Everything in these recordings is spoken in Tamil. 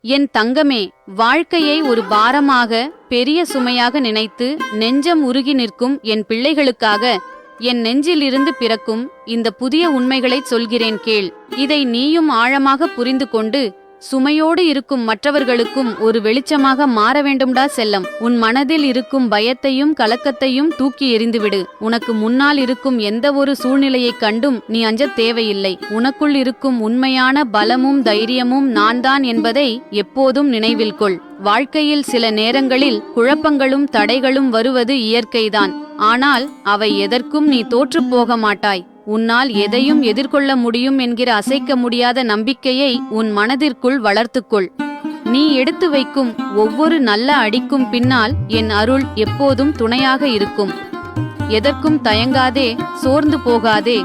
என் தங்கமே, வாழ்க்கையை ஒரு பாரமாக, பெரிய சுமையாக நினைத்து நெஞ்சம் உருகி நிற்கும் என் பிள்ளைகளுக்காக என் நெஞ்சிலிருந்து பிறக்கும் இந்த புதிய உண்மைகளைச் சொல்கிறேன் கேள். இதை நீயும் ஆழமாக புரிந்து கொண்டு சுமையோடு இருக்கும் மற்றவர்களுக்கும் ஒரு வெளிச்சமாக மாற வேண்டும்டா செல்லம். உன் மனதில் இருக்கும் பயத்தையும் கலக்கத்தையும் தூக்கி எறிந்துவிடு. உனக்கு முன்னால் இருக்கும் எந்த ஒரு சூழ்நிலையைக் கண்டும் நீ அஞ்சத் தேவையில்லை. உனக்குள் இருக்கும் உண்மையான பலமும் தைரியமும் நான்தான் என்பதை எப்போதும் நினைவில் கொள். வாழ்க்கையில் சில நேரங்களில் குழப்பங்களும் தடைகளும் வருவது இயற்கைதான். ஆனால் அவை எதற்கும் நீ தோற்றுப் போக மாட்டாய். உன்னால் எதையும் எதிர்கொள்ள முடியும் என்கிற அசைக்க முடியாத நம்பிக்கையை உன் மனதிற்குள் வளர்த்துக்கொள். நீ எடுத்து வைக்கும் ஒவ்வொரு நல்ல அடிக்கும் பின்னால் என் அருள் எப்போதும் துணையாக இருக்கும். எதற்கும் தயங்காதே, சோர்ந்து போகாதே.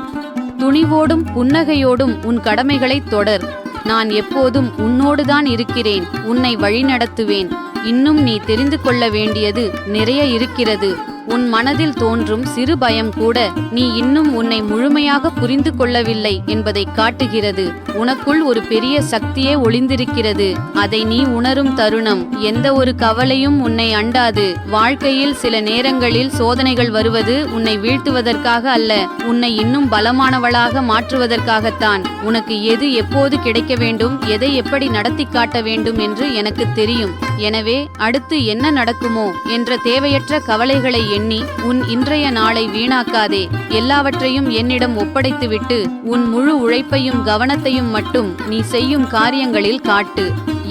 துணிவோடும் புன்னகையோடும் உன் கடமைகளைத் தொடர். நான் எப்போதும் உன்னோடுதான் இருக்கிறேன். உன்னை வழிநடத்துவேன். இன்னும் நீ தெரிந்து கொள்ள வேண்டியது நிறைய இருக்கிறது. உன் மனதில் தோன்றும் சிறு பயம் கூட நீ இன்னும் உன்னை முழுமையாக புரிந்து கொள்ளவில்லை என்பதை காட்டுகிறது. உனக்குள் ஒரு பெரிய சக்தியே ஒளிந்திருக்கிறது. அதை நீ உணரும் தருணம் எந்த ஒரு கவலையும் உன்னை அண்டாது. வாழ்க்கையில் சில நேரங்களில் சோதனைகள் வருவது உன்னை வீழ்த்துவதற்காக அல்ல, உன்னை இன்னும் பலமானவளாக மாற்றுவதற்காகத்தான். உனக்கு எது எப்போது கிடைக்க வேண்டும், எதை எப்படி நடத்தி காட்ட வேண்டும் என்று எனக்கு தெரியும். எனவே அடுத்து என்ன நடக்குமோ என்ற தேவையற்ற கவலைகளை எண்ணி உன் இன்றைய நாளை வீணாக்காதே. எல்லாவற்றையும் என்னிடம் ஒப்படைத்துவிட்டு உன் முழு உழைப்பையும் கவனத்தையும் மட்டும் நீ செய்யும் காரியங்களில் காட்டு.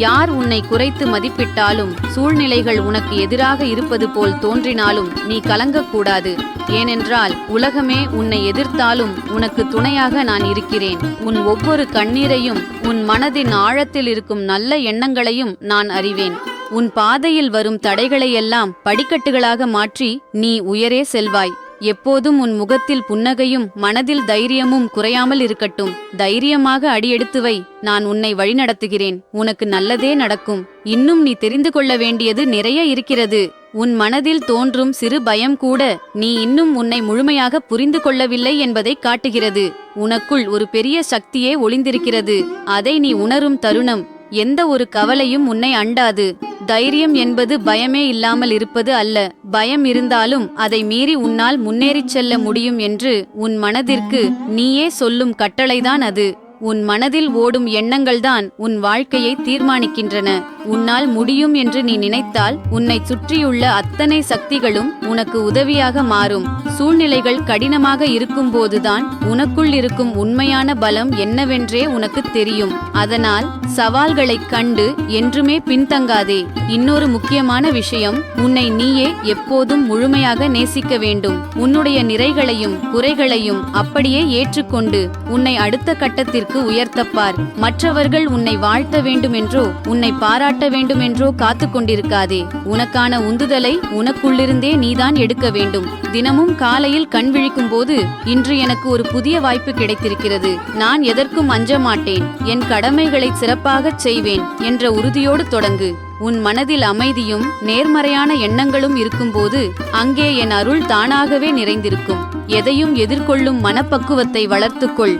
யார் உன்னை குறைத்து மதிப்பிட்டாலும், சூழ்நிலைகள் உனக்கு எதிராக இருப்பது போல் தோன்றினாலும் நீ கலங்கக்கூடாது. ஏனென்றால் உலகமே உன்னை எதிர்த்தாலும் உனக்கு துணையாக நான் இருக்கிறேன். உன் ஒவ்வொரு கண்ணீரையும், உன் மனதின் ஆழத்தில் இருக்கும் நல்ல எண்ணங்களையும் நான் அறிவேன். உன் பாதையில் வரும் தடைகளையெல்லாம் படிக்கட்டுகளாக மாற்றி நீ உயரே செல்வாய். எப்போதும் உன் முகத்தில் புன்னகையும் மனதில் தைரியமும் குறையாமல் இருக்கட்டும். தைரியமாக அடியெடுத்து வை. நான் உன்னை வழிநடத்துகிறேன். உனக்கு நல்லதே நடக்கும். இன்னும் நீ தெரிந்து கொள்ள வேண்டியது நிறைய இருக்கிறது. உன் மனதில் தோன்றும் சிறு பயம் கூட நீ இன்னும் உன்னை முழுமையாக புரிந்து கொள்ளவில்லை என்பதை காட்டுகிறது. உனக்குள் ஒரு பெரிய சக்தியே ஒளிந்திருக்கிறது. அதை நீ உணரும் தருணம் எந்த ஒரு கவலையும் உன்னை அண்டாது. தைரியம் என்பது பயமே இல்லாமல் இருப்பது அல்ல. பயம் இருந்தாலும் அதை மீறி உன்னால் முன்னேறிச் செல்ல முடியும் என்று உன் மனதிற்கு நீயே சொல்லும் கட்டளைதான் அது. உன் மனதில் ஓடும் எண்ணங்கள்தான் உன் வாழ்க்கையை தீர்மானிக்கின்றன. உன்னால் முடியும் என்று நீ நினைத்தால் உன்னை சுற்றியுள்ள அத்தனை சக்திகளும் உனக்கு உதவியாக மாறும். சூழ்நிலைகள் கடினமாக இருக்கும்போதுதான் உனக்குள் இருக்கும் உண்மையான பலம் என்னவென்றே உனக்கு தெரியும். அதனால் சவால்களைக் கண்டு என்றுமே பின்தங்காதே. இன்னொரு முக்கியமான விஷயம், உன்னை நீயே எப்போதும் முழுமையாக நேசிக்க வேண்டும். உன்னுடைய நிறைகளையும் குறைகளையும் அப்படியே ஏற்றுக்கொண்டு உன்னை அடுத்த கட்டத்திற்கு உயர்த்தப்பார். மற்றவர்கள் உன்னை வாழ்த்த வேண்டுமென்றோ உன்னை பாராட்ட வேண்டுமென்றோ காத்து கொண்டிருக்காதே. உனக்கான உந்துதலை உனக்குள்ளிருந்தே நீதான் எடுக்க வேண்டும். தினமும் காலையில் கண் விழிக்கும் போது இன்று எனக்கு ஒரு புதிய வாய்ப்பு கிடைத்திருக்கிறது, நான் எதற்கும் அஞ்ச மாட்டேன், என் கடமைகளை சிறப்பாகச் செய்வேன் என்ற உறுதியோடு தொடங்கு. உன் மனதில் அமைதியும் நேர்மறையான எண்ணங்களும் இருக்கும்போது அங்கே என் அருள் தானாகவே நிறைந்திருக்கும். எதையும் எதிர்கொள்ளும் மனப்பக்குவத்தை வளர்த்துக்கொள்.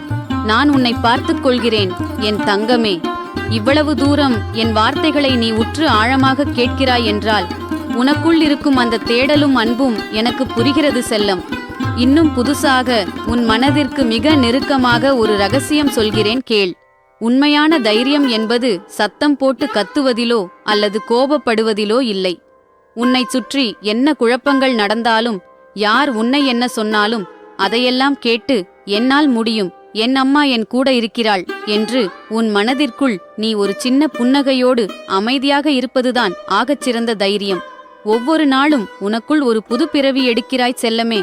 நான் உன்னை பார்த்துக் கொள்கிறேன் என் தங்கமே. இவ்வளவு தூரம் என் வார்த்தைகளை நீ உற்று ஆழமாக கேட்கிறாய் என்றால் உனக்குள் இருக்கும் அந்த தேடலும் அன்பும் எனக்கு புரிகிறது செல்லம். இன்னும் புதுசாக உன் மனதிற்கு மிக நெருக்கமாக ஒரு ரகசியம் சொல்கிறேன் கேள். உண்மையான தைரியம் என்பது சத்தம் போட்டு கத்துவதிலோ அல்லது கோபப்படுவதிலோ இல்லை. உன்னை சுற்றி என்ன குழப்பங்கள் நடந்தாலும், யார் உன்னை என்ன சொன்னாலும் அதையெல்லாம் கேட்டு என்னால் முடியும், என் அம்மா என் கூட இருக்கிறாள் என்று உன் மனதிற்குள் நீ ஒரு சின்ன புன்னகையோடு அமைதியாக இருப்பதுதான் ஆகச்சிறந்த தைரியம். ஒவ்வொரு நாளும் உனக்குள் ஒரு புது பிறவி எடுக்கிறாய் செல்லமே.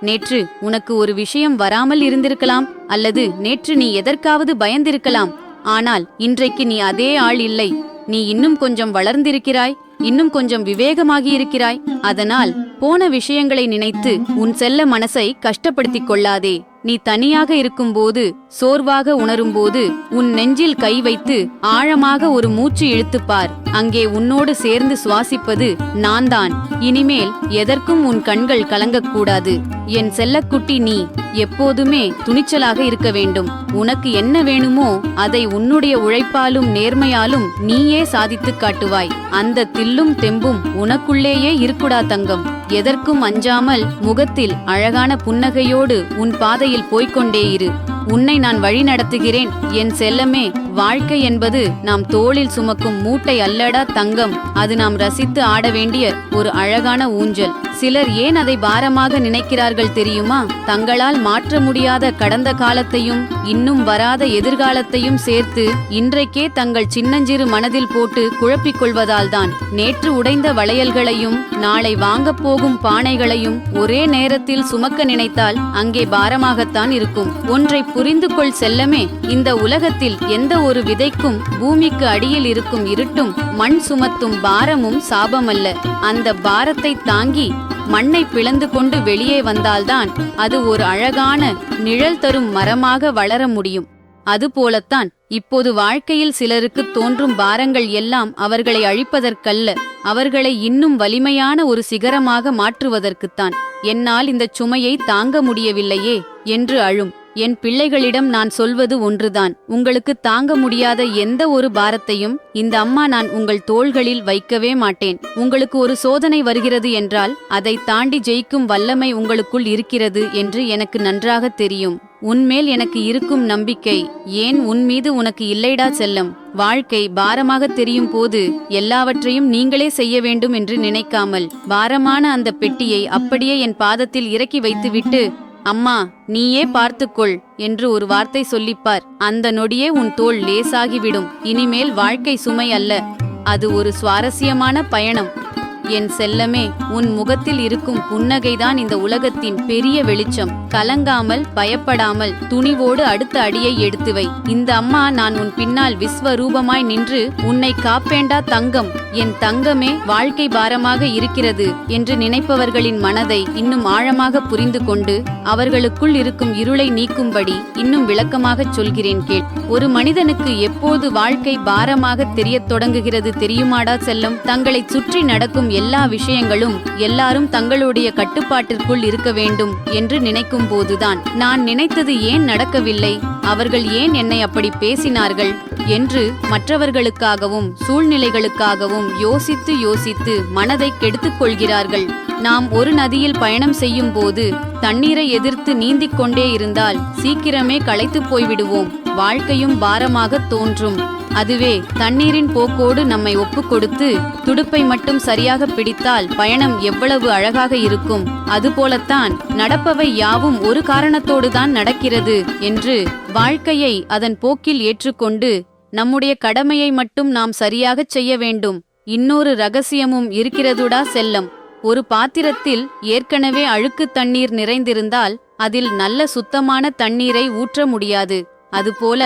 நேற்று உனக்கு ஒரு விஷயம் வராமல் இருந்திருக்கலாம், அல்லது நேற்று நீ எதற்காவது பயந்திருக்கலாம். ஆனால் இன்றைக்கு நீ அதே ஆள் இல்லை. நீ இன்னும் கொஞ்சம் வளர்ந்திருக்கிறாய், இன்னும் கொஞ்சம் விவேகமாகி இருக்கிறாய். அதனால் போன விஷயங்களை நினைத்து உன் செல்ல மனசை கஷ்டப்படுத்திக் கொள்ளாதே. நீ தனியாக இருக்கும்போது, சோர்வாக உணரும்போது உன் நெஞ்சில் கை வைத்து ஆழமாக ஒரு மூச்சு இழுத்துப்பார். அங்கே உன்னோடு சேர்ந்து சுவாசிப்பது நான்தான். இனிமேல் எதற்கும் உன் கண்கள் கலங்கக்கூடாது. என் செல்லக்குட்டி, நீ எப்போதுமே துணிச்சலாக இருக்க வேண்டும். உனக்கு என்ன வேணுமோ அதை உன்னுடைய உழைப்பாலும் நேர்மையாலும் நீயே சாதித்துக் காட்டுவாய். அந்த தில்லும் தெம்பும் உனக்குள்ளேயே இருக்குடா தங்கம். எதற்கும் அஞ்சாமல் முகத்தில் அழகான புன்னகையோடு உன் பாதையில் போய்கொண்டே இரு. உன்னை நான் வழி நடத்துகிறேன் என் செல்லமே. வாழ்க்கை என்பது நாம் தோளில் சுமக்கும் மூட்டை அல்லடா தங்கம். அது நாம் ரசித்து ஆட வேண்டிய ஒரு அழகான ஊஞ்சல். சிலர் ஏன் அதை பாரமாக நினைக்கிறார்கள் தெரியுமா? தங்களால் மாற்ற முடியாத கடந்த காலத்தையும் இன்னும் வராத எதிர்காலத்தையும் சேர்த்து இன்றைக்கே தங்கள் சின்னஞ்சிறு மனதில் போட்டு குழப்பிக் கொள்வதால்தான். நேற்று உடைந்த வளையல்களையும் நாளை வாங்கப் போகும் பானைகளையும் ஒரே நேரத்தில் சுமக்க நினைத்தால் அங்கே பாரமாகத்தான் இருக்கும். ஒன்றை புரிந்து கொள் செல்லமே. இந்த உலகத்தில் எந்த ஒரு விதைக்கும் பூமிக்கு அடியில் இருக்கும் இருட்டும் மண் சுமத்தும் பாரமும் சாபமல்ல. அந்த பாரத்தை தாங்கி மண்ணை பிளந்து கொண்டு வெளியே வந்தால்தான் அது ஒரு அழகான நிழல் தரும் மரமாக வளர முடியும். அதுபோலத்தான் இப்போது வாழ்க்கையில் சிலருக்கு தோன்றும் பாரங்கள் எல்லாம் அவர்களை அழிப்பதற்கல்ல, அவர்களை இன்னும் வலிமையான ஒரு சிகரமாக மாற்றுவதற்குத்தான். என்னால் இந்த சுமையை தாங்க முடியவில்லையே என்று அழும் என் பிள்ளைகளிடம் நான் சொல்வது ஒன்றுதான். உங்களுக்கு தாங்க முடியாத எந்த ஒரு பாரத்தையும் இந்த அம்மா நான் உங்கள் தோள்களில் வைக்கவே மாட்டேன். உங்களுக்கு ஒரு சோதனை வருகிறது என்றால் அதை தாண்டி ஜெயிக்கும் வல்லமை உங்களுக்குள் இருக்கிறது என்று எனக்கு நன்றாக தெரியும். உன்மேல் எனக்கு இருக்கும் நம்பிக்கை ஏன் உன் மீது உனக்கு இல்லைடா செல்லம். வாழ்க்கை பாரமாக தெரியும் போது எல்லாவற்றையும் நீங்களே செய்ய வேண்டும் என்று நினைக்காமல் பாரமான அந்த பெட்டியை அப்படியே என் பாதத்தில் இறக்கி வைத்துவிட்டு, அம்மா நீயே பார்த்துக்கொள் என்று ஒரு வார்த்தை சொல்லிப்பார். அந்த நொடியே உன் தோள் லேசாகிவிடும். இனிமேல் வாழ்க்கை சுமை அல்ல, அது ஒரு சுவாரஸ்யமான பயணம். என் செல்லமே, உன் முகத்தில் இருக்கும் புன்னகைதான் இந்த உலகத்தின் பெரிய வெளிச்சம். கலங்காமல் பயப்படாமல் துணிவோடு அடுத்த அடியை எடுத்து வை. இந்த அம்மா நான் உன் பின்னால் விஸ்வரூபமாய் நின்று உன்னை காப்பேண்டா தங்கம். என் தங்கமே, வாழ்க்கை பாரமாக இருக்கிறது என்று நினைப்பவர்களின் மனதை இன்னும் ஆழமாக புரிந்து கொண்டு அவர்களுக்குள் இருக்கும் இருளை நீக்கும்படி இன்னும் விளக்கமாகச் சொல்கிறேன் கேள். ஒரு மனிதனுக்கு எப்போது வாழ்க்கை பாரமாக தெரியத் தொடங்குகிறது தெரியுமாடா செல்லம்? தங்களை சுற்றி நடக்கும் எல்லா விஷயங்களும் எல்லாரும் தங்களுடைய கட்டுப்பாட்டிற்குள் இருக்க வேண்டும் என்று நினைக்கும் போதுதான். நான் நினைத்தது ஏன் நடக்கவில்லை, அவர்கள் ஏன் என்னை அப்படி பேசினார்கள் என்று மற்றவர்களுக்காகவும் சூழ்நிலைகளுக்காகவும் யோசித்து யோசித்து மனதை கெடுத்துக் கொள்கிறார்கள். நாம் ஒரு நதியில் பயணம் செய்யும் போது தண்ணீரை எதிர்த்து நீந்திக் கொண்டே இருந்தால் சீக்கிரமே களைத்து போய்விடுவோம். வாழ்க்கையும் பாரமாக தோன்றும். அதுவே தண்ணீரின் போக்கோடு நம்மை ஒப்புக் கொடுத்து துடுப்பை மட்டும் சரியாக பிடித்தால் பயணம் எவ்வளவு அழகாக இருக்கும். அதுபோலத்தான் நடப்பவை யாவும் ஒரு காரணத்தோடுதான் நடக்கிறது என்று வாழ்க்கையை அதன் போக்கில் ஏற்றுக்கொண்டு நம்முடைய கடமையை மட்டும் நாம் சரியாகச் செய்ய வேண்டும். இன்னொரு ரகசியமும் இருக்கிறதுடா செல்லம். ஒரு பாத்திரத்தில் ஏற்கனவே அழுக்கு தண்ணீர் நிறைந்திருந்தால் அதில் நல்ல சுத்தமான தண்ணீரை ஊற்ற முடியாது. அதுபோல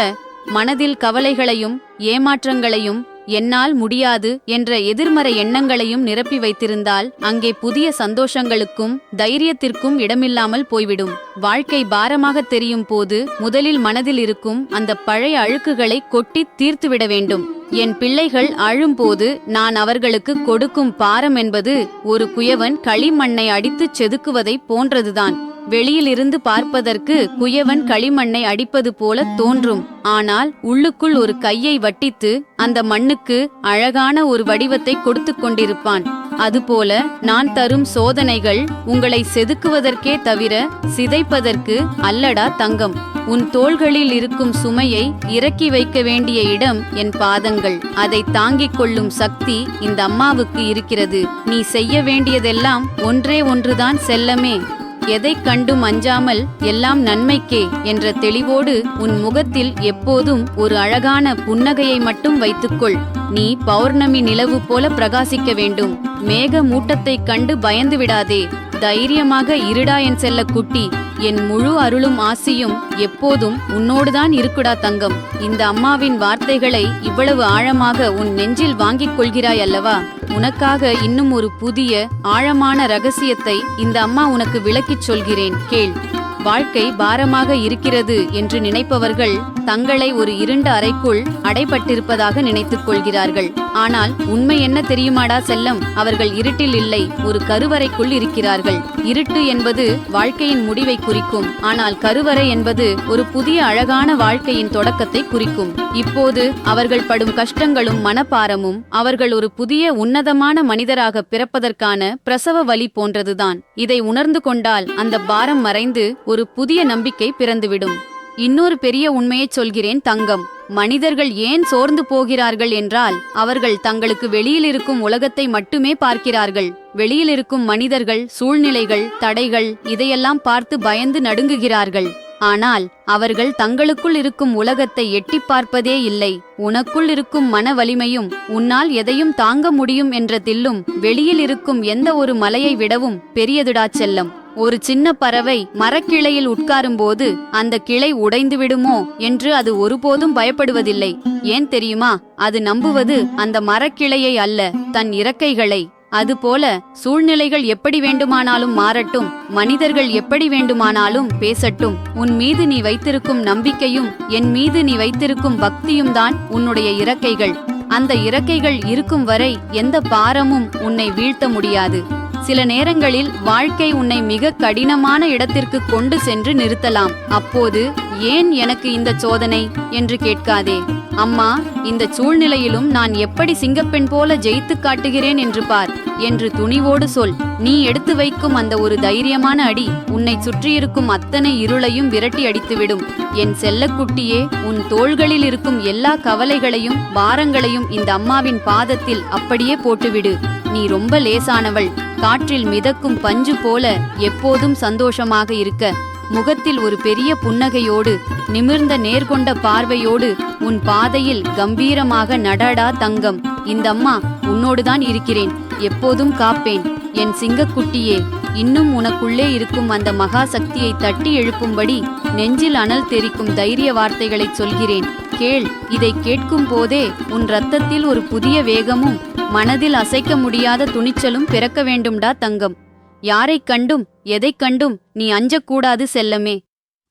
மனதில் கவலைகளையும் ஏமாற்றங்களையும் என்னால் முடியாது என்ற எதிர்மறை எண்ணங்களையும் நிரப்பி வைத்திருந்தால் அங்கே புதிய சந்தோஷங்களுக்கும் தைரியத்திற்கும் இடமில்லாமல் போய்விடும். வாழ்க்கை பாரமாக தெரியும் போது முதலில் மனதில் இருக்கும் அந்த பழைய அழுக்குகளை கொட்டி தீர்த்துவிட வேண்டும். என் பிள்ளைகள் அழும்போது நான் அவர்களுக்கு கொடுக்கும் பாரம் என்பது ஒரு குயவன் களிமண்ணை அடித்துச் செதுக்குவதை போன்றதுதான். வெளியிலிருந்து பார்ப்பதற்கு குயவன் களிமண்ணை அடிப்பது போல தோன்றும். ஆனால் உள்ளுக்குள் ஒரு கையை வட்டித்து அந்த மண்ணுக்கு அழகான ஒரு வடிவத்தை கொடுத்து கொண்டிருப்பான். அதுபோல நான் தரும் சோதனைகள் உங்களை செதுக்குவதற்கே தவிர சிதைப்பதற்கு அல்லடா தங்கம். உன் தோள்களில் இருக்கும் சுமையை இறக்கி வைக்க வேண்டிய இடம் என் பாதங்கள். அதை தாங்கிக் கொள்ளும் சக்தி இந்த அம்மாவுக்கு இருக்கிறது. நீ செய்ய வேண்டியதெல்லாம் ஒன்றே ஒன்றுதான் செல்லமே. எதை கண்டும் அஞ்சாமல் எல்லாம் நன்மைக்கே என்ற தெளிவோடு உன் முகத்தில் எப்போதும் ஒரு அழகான புன்னகையை மட்டும் வைத்துக்கொள். நீ பௌர்ணமி நிலவு போல பிரகாசிக்க வேண்டும். மேக மூட்டத்தைக் கண்டு பயந்து விடாதே. தைரியமாக இருடா என் செல்ல குட்டி. என் முழு அருளும் ஆசியும் எப்போதும் உன்னோடுதான் இருக்குடா தங்கம். இந்த அம்மாவின் வார்த்தைகளை இவ்வளவு ஆழமாக உன் நெஞ்சில் வாங்கிக் கொள்கிறாய் அல்லவா? உனக்காக இன்னும் ஒரு புதிய ஆழமான ரகசியத்தை இந்த அம்மா உனக்கு விளக்கிச் சொல்கிறேன் கேள். வாழ்க்கை பாரமாக இருக்கிறது என்று நினைப்பவர்கள் தங்களை ஒரு இருண்ட அறைக்குள் அடைபட்டிருப்பதாக நினைத்துக் கொள்கிறார்கள். ஆனால் உண்மை என்ன தெரியுமாடா செல்லம்? அவர்கள் இருட்டில் இல்லை, ஒரு கருவறைக்குள் இருக்கிறார்கள். இருட்டு என்பது வாழ்க்கையின் முடிவை குறிக்கும், ஆனால் கருவறை என்பது ஒரு புதிய அழகான வாழ்க்கையின் தொடக்கத்தை குறிக்கும். இப்போது அவர்கள் படும் கஷ்டங்களும் மனப்பாரமும் அவர்கள் ஒரு புதிய உன்னதமான மனிதராக பிறப்பதற்கான பிரசவ வலி போன்றதுதான். இதை உணர்ந்து கொண்டால் அந்த பாரம் மறைந்து ஒரு புதிய நம்பிக்கை பிறந்துவிடும். இன்னொரு பெரிய உண்மையைச் சொல்கிறேன் தங்கம். மனிதர்கள் ஏன் சோர்ந்து போகிறார்கள் என்றால் அவர்கள் தங்களுக்கு வெளியில் இருக்கும் உலகத்தை மட்டுமே பார்க்கிறார்கள். வெளியில் இருக்கும் மனிதர்கள், சூழ்நிலைகள், தடைகள் இதையெல்லாம் பார்த்து பயந்து நடுங்குகிறார்கள். ஆனால் அவர்கள் தங்களுக்குள் இருக்கும் உலகத்தை எட்டிப் பார்ப்பதே இல்லை. உனக்குள் இருக்கும் மன வலிமையும் உன்னால் எதையும் தாங்க முடியும் என்ற தில்லும் வெளியில் இருக்கும் எந்த ஒரு மலையை விடவும் பெரியதுடா செல்லம். ஒரு சின்ன பறவை மரக்கிளையில் உட்காரும்போது அந்த கிளை உடைந்து விடுமோ என்று அது ஒருபோதும் பயப்படுவதில்லை. ஏன் தெரியுமா? அது நம்புவது அந்த மரக்கிளையை அல்ல, தன் இறக்கைகளை. அதுபோல சூழ்நிலைகள் எப்படி வேண்டுமானாலும் மாறட்டும், மனிதர்கள் எப்படி வேண்டுமானாலும் பேசட்டும், உன் மீது நீ வைத்திருக்கும் நம்பிக்கையும் என் மீது நீ வைத்திருக்கும் பக்தியும் தான் உன்னுடைய இறக்கைகள். அந்த இறக்கைகள் இருக்கும் வரை எந்த பாரமும் உன்னை வீழ்த்த முடியாது. சில நேரங்களில் வாழ்க்கை உன்னை மிக கடினமான இடத்திற்கு கொண்டு சென்று நிறுத்தலாம். அப்போது ஏன் எனக்கு இந்த சோதனை என்று கேட்காதே. அம்மா, இந்த சூழ்நிலையிலும் நான் எப்படி சிங்கப்பெண் போல ஜெயித்து காட்டுகிறேன் என்று பார் என்று துணிவோடு சொல். நீ எடுத்து வைக்கும் அந்த ஒரு தைரியமான அடி உன்னை சுற்றியிருக்கும் அத்தனை இருளையும் விரட்டி அடித்துவிடும். என் செல்லக்குட்டியே, உன் தோள்களில் இருக்கும் எல்லா கவலைகளையும் பாரங்களையும் இந்த அம்மாவின் பாதத்தில் அப்படியே போட்டுவிடு. நீ ரொம்ப லேசானவள். காற்றில் மிதக்கும் பஞ்சு போல எப்போதும் சந்தோஷமாக இருக்க, முகத்தில் ஒரு பெரிய புன்னகையோடு, நிமிர்ந்த நேர்கொண்ட பார்வையோடு உன் பாதையில் கம்பீரமாக நடடா தங்கம். இந்த அம்மா உன்னோடுதான் இருக்கிறேன், எப்போதும் காப்பேன். என் சிங்கக்குட்டியே, இன்னும் உனக்குள்ளே இருக்கும் அந்த மகா சக்தியை தட்டி எழுப்பும்படி நெஞ்சில் அனல் தெரிக்கும் தைரிய வார்த்தைகளை சொல்கிறேன். கேள். இதை கேட்கும் போதே உன் ரத்தத்தில் ஒரு புதிய வேகமும் மனதில் அசைக்க முடியாத துணிச்சலும் பிறக்க வேண்டும்டா தங்கம். யாரைக் கண்டும் எதைக் கண்டும் நீ அஞ்சக்கூடாது செல்லமே.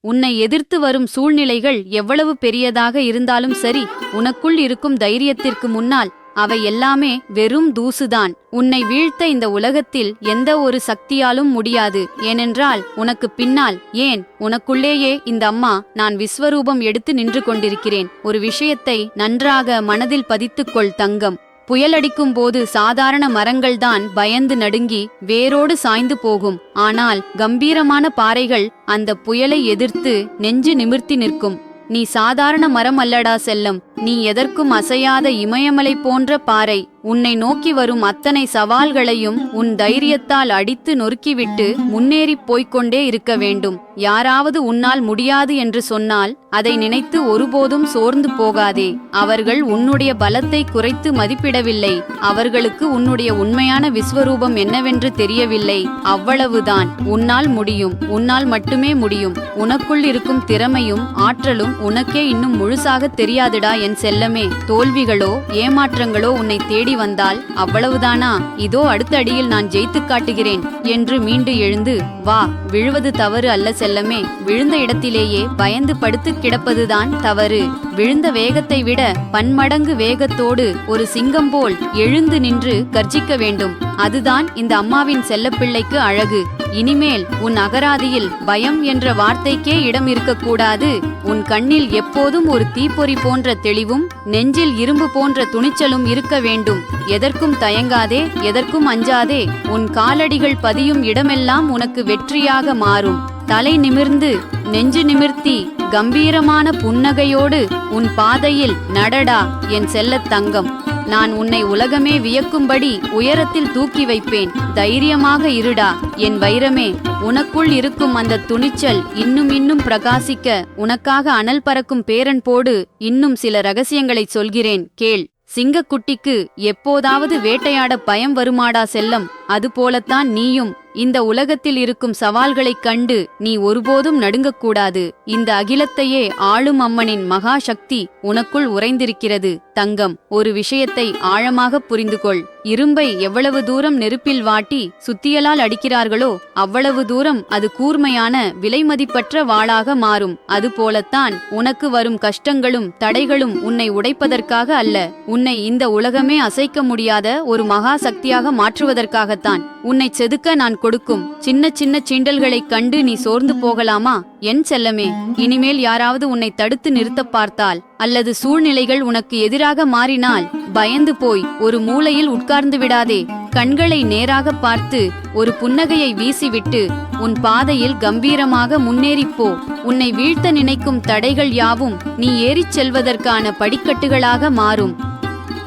உன்னை எதிர்த்து வரும் சூழ்நிலைகள் எவ்வளவு பெரியதாக இருந்தாலும் சரி, உனக்குள் இருக்கும் தைரியத்திற்கு முன்னால் அவை எல்லாமே வெறும் தூசுதான். உன்னை வீழ்த்த இந்த உலகத்தில் எந்த ஒரு சக்தியாலும் முடியாது. ஏனென்றால் உனக்கு பின்னால், ஏன் உனக்குள்ளேயே இந்த அம்மா நான் விஸ்வரூபம் எடுத்து நின்று கொண்டிருக்கிறேன். ஒரு விஷயத்தை நன்றாக மனதில் பதித்துக்கொள் தங்கம். புயலடிக்கும் போது சாதாரண மரங்கள்தான் பயந்து நடுங்கி வேரோடு சாய்ந்து போகும். ஆனால் கம்பீரமான பாறைகள் அந்த புயலை எதிர்த்து நெஞ்சு நிமிர்த்தி நிற்கும். நீ சாதாரண மரம் அல்லடா செல்லம், நீ எதற்கும் அசையாத இமயமலை போன்ற பாறை. உன்னை நோக்கி வரும் அத்தனை சவால்களையும் உன் தைரியத்தால் அடித்து நொறுக்கிவிட்டு முன்னேறிப் போய்கொண்டே இருக்க வேண்டும். யாராவது உன்னால் முடியாது என்று சொன்னால் அதை நினைத்து ஒருபோதும் சோர்ந்து போகாதே. அவர்கள் உன்னுடைய பலத்தை குறைத்து மதிப்பிடவில்லை. அவர்களுக்கு உன்னுடைய உண்மையான விஸ்வரூபம் என்னவென்று தெரியவில்லை. அவ்வளவுதான். உன்னால் முடியும், உன்னால் மட்டுமே முடியும். உனக்குள் இருக்கும் திறமையும் ஆற்றலும் உனக்கே இன்னும் முழுசாக தெரியாதுடா என் செல்லமே. தோல்விகளோ ஏமாற்றங்களோ உன்னை தேடி வந்தால் அவ்வளவுதானா? இதோ அடுத்த அடியில் நான் ஜெயித்து காட்டுகிறேன் என்று மீண்டு எழுந்து வா. விழுவது தவறு அல்ல செல்லமே, விழுந்த இடத்திலேயே பயந்து படுத்து கிடப்பதுதான் தவறு. விழுந்த வேகத்தை விட பன்மடங்கு வேகத்தோடு ஒரு சிங்கம் போல் எழுந்து நின்று கர்ஜிக்க வேண்டும். அதுதான் இந்த அம்மாவின் செல்லப்பிள்ளைக்கு அழகு. இனிமேல் உன் அகராதியில் பயம் என்ற வார்த்தைக்கே இடம் இருக்கக்கூடாது. உன் கண்ணில் எப்போதும் ஒரு தீப்பொறி போன்ற தெளிவும் நெஞ்சில் இரும்பு போன்ற துணிச்சலும் இருக்க வேண்டும். எதற்கும் தயங்காதே, எதற்கும் அஞ்சாதே. உன் காலடிகள் பதியும் இடமெல்லாம் உனக்கு வெற்றியாக மாறும். தலை நிமிர்ந்து நெஞ்சு நிமிர்த்தி கம்பீரமான புன்னகையோடு உன் பாதையில் நடடா என் செல்லத் தங்கம். நான் உன்னை உலகமே வியக்கும்படி உயரத்தில் தூக்கி வைப்பேன். தைரியமாக இருடா என் வைரமே. உனக்குள் இருக்கும் அந்த துணிச்சல் இன்னும் இன்னும் பிரகாசிக்க உனக்காக அனல் பறக்கும் பேரன் போடு. இன்னும் சில ரகசியங்களை சொல்கிறேன், கேள். சிங்கக்குட்டிக்கு எப்போதாவது வேட்டையாட பயம் வருமாடா செல்லம்? அதுபோலத்தான் நீயும் இந்த உலகத்தில் இருக்கும் சவால்களைக் கண்டு நீ ஒருபோதும் நடுங்கக்கூடாது. இந்த அகிலத்தையே ஆளும் அம்மனின் மகா சக்தி உனக்குள் உறைந்திருக்கிறது தங்கம். ஒரு விஷயத்தை ஆழமாக புரிந்து கொள். இரும்பை எவ்வளவு தூரம் நெருப்பில் வாட்டி சுத்தியலால் அடிக்கிறார்களோ அவ்வளவு தூரம் அது கூர்மையான விலைமதிப்பற்ற வாளாக மாறும். அதுபோலத்தான் உனக்கு வரும் கஷ்டங்களும் தடைகளும் உன்னை உடைப்பதற்காக அல்ல, உன்னை இந்த உலகமே அசைக்க முடியாத ஒரு மகா சக்தியாக மாற்றுவதற்காக உனக்காகத்தான். உன்னை செதுக்க நான் கொடுக்கும் சின்ன சின்ன சீண்டல்களைக் கண்டு நீ சோர்ந்து போகலாமா என் செல்லமே? இனிமேல் யாராவது உன்னை தடுத்து நிறுத்த பார்த்தால் அல்லது சூழ்நிலைகள் உனக்கு எதிராக மாறினால் பயந்து போய் ஒரு மூலையில் உட்கார்ந்து விடாதே. கண்களை நேராக பார்த்து ஒரு புன்னகையை வீசிவிட்டு உன் பாதையில் கம்பீரமாக முன்னேறிப்போ. உன்னை வீழ்த்த நினைக்கும் தடைகள் யாவும் நீ ஏறிச் செல்வதற்கான படிக்கட்டுகளாக மாறும்.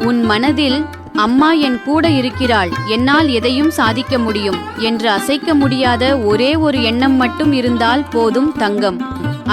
உன் மனதில் அம்மா என் கூட இருக்கிறாள், என்னால் எதையும் சாதிக்க முடியும் என்று அசைக்க முடியாத ஒரே ஒரு எண்ணம் மட்டும் இருந்தால் போதும் தங்கம்.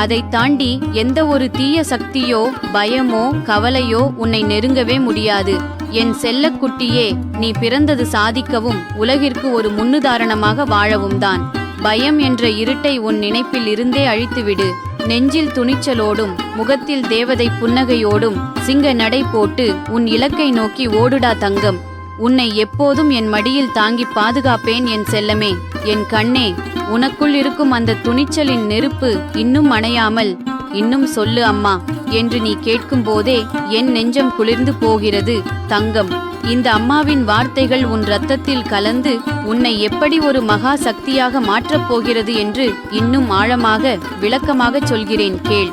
அதை தாண்டி எந்த ஒரு தீய சக்தியோ பயமோ கவலையோ உன்னை நெருங்கவே முடியாது. என் செல்லக்குட்டியே, நீ பிறந்தது சாதிக்கவும் உலகிற்கு ஒரு முன்னுதாரணமாக வாழவும் தான். பயம் என்ற இருட்டை உன் நினைப்பில் இருந்தே அழித்துவிடு. நெஞ்சில் துணிச்சலோடும் முகத்தில் தேவதை புன்னகையோடும் சிங்க நடை போட்டு உன் இலக்கை நோக்கி ஓடுடா தங்கம். உன்னை எப்போதும் என் மடியில் தாங்கி பாதுகாப்பேன் என் செல்லமே. என் கண்ணே, உனக்குள் இருக்கும் அந்த துணிச்சலின் நெருப்பு இன்னும் அணையாமல் இன்னும் சொல்லு அம்மா என்று நீ கேட்கும் போதே என் நெஞ்சம் குளிர்ந்து போகிறது தங்கம். இந்த அம்மாவின் வார்த்தைகள் உன் இரத்தத்தில் கலந்து உன்னை எப்படி ஒரு மகா சக்தியாக மாற்றப் போகிறது என்று இன்னும் ஆழமாக விளக்கமாக சொல்கிறேன் கேள்.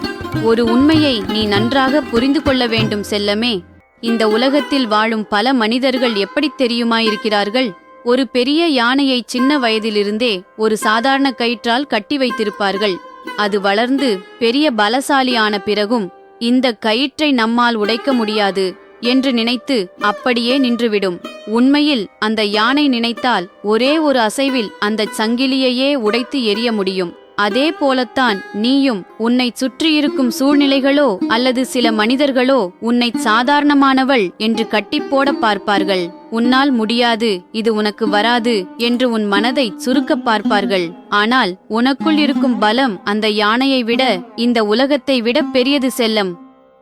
ஒரு உண்மையை நீ நன்றாக புரிந்து கொள்ள வேண்டும் செல்லமே. இந்த உலகத்தில் வாழும் பல மனிதர்கள் எப்படி தெரியுமாயிருக்கிறார்கள்? ஒரு பெரிய யானையை சின்ன வயதிலிருந்தே ஒரு சாதாரண கயிற்றால் கட்டி வைத்திருப்பார்கள். அது வளர்ந்து பெரிய பலசாலியான பிறகும் இந்த கயிற்றை நம்மால் உடைக்க முடியாது என்று நினைத்து அப்படியே நின்றுவிடும். உண்மையில் அந்த யானை நினைத்தால் ஒரே ஒரு அசைவில் அந்த சங்கிலியையே உடைத்து எறிய முடியும். அதே போலத்தான் நீயும். உன்னை சுற்றியிருக்கும் சூழ்நிலைகளோ அல்லது சில மனிதர்களோ உன்னை சாதாரணமானவள் என்று கட்டிப்போட பார்ப்பார்கள். உன்னால் முடியாது, இது உனக்கு வராது என்று உன் மனதை சுருக்க பார்ப்பார்கள். ஆனால் உனக்குள் இருக்கும் பலம் அந்த யானையை விட இந்த உலகத்தை விட பெரியது செல்லம்.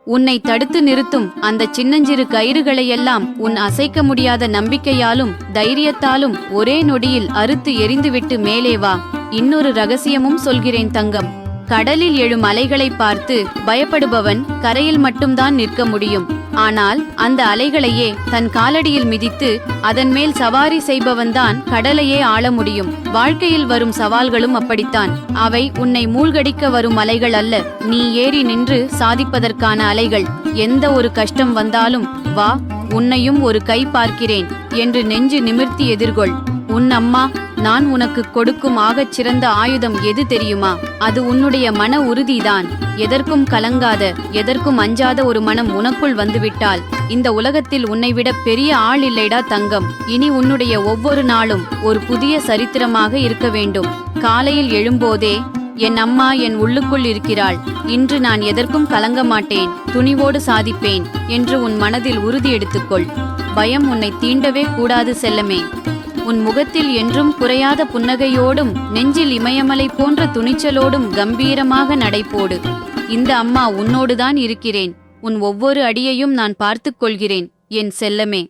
உன்னை தடுத்து நிறுத்தும் அந்த சின்னஞ்சிறு கயிறுகளையெல்லாம் உன் அசைக்க முடியாத நம்பிக்கையாலும் தைரியத்தாலும் ஒரே நொடியில் அறுத்து எரிந்துவிட்டு மேலே வா. இன்னொரு ரகசியமும் சொல்கிறேன் தங்கம். கடலில் எழும் அலைகளை பார்த்து பயப்படுபவன் கரையில் மட்டும்தான் நிற்க முடியும். ஆனால் அந்த அலைகளையே தன் காலடியில் மிதித்து அதன் மேல் சவாரி செய்பவன்தான் கடலையே ஆள முடியும். வாழ்க்கையில் வரும் சவால்களும் அப்படித்தான். அவை உன்னை மூழ்கடிக்க வரும் அலைகள் அல்ல, நீ ஏறி நின்று சாதிப்பதற்கான அலைகள். எந்த ஒரு கஷ்டம் வந்தாலும் வா, உன்னையும் ஒரு கை பார்க்கிறேன் என்று நெஞ்சு நிமிர்த்தி எதிர்கொள். உன் அம்மா நான் உனக்கு கொடுக்கும் ஆகச் சிறந்த ஆயுதம் எது தெரியுமா? அது உன்னுடைய மன உறுதிதான். எதற்கும் கலங்காத, எதற்கும் அஞ்சாத ஒரு மனம் உனக்குள் வந்துவிட்டால் இந்த உலகத்தில் உன்னை விட பெரிய ஆள் இல்லைடா தங்கம். இனி உன்னுடைய ஒவ்வொரு நாளும் ஒரு புதிய சரித்திரமாக இருக்க வேண்டும். காலையில் எழும்போதே என் அம்மா என் உள்ளுக்குள் இருக்கிறாள், இன்று நான் எதற்கும் கலங்க மாட்டேன், துணிவோடு சாதிப்பேன் என்று உன் மனதில் உறுதி எடுத்துக்கொள். பயம் உன்னை தீண்டவே கூடாது செல்லமே. உன் முகத்தில் என்றும் குறையாத புன்னகையோடும் நெஞ்சில் இமயமலை போன்ற துணிச்சலோடும் கம்பீரமாக நடைபோடு. இந்த அம்மா உன்னோடுதான் இருக்கிறேன். உன் ஒவ்வொரு அடியையும் நான் பார்த்துக் கொள்கிறேன் என் செல்லமே.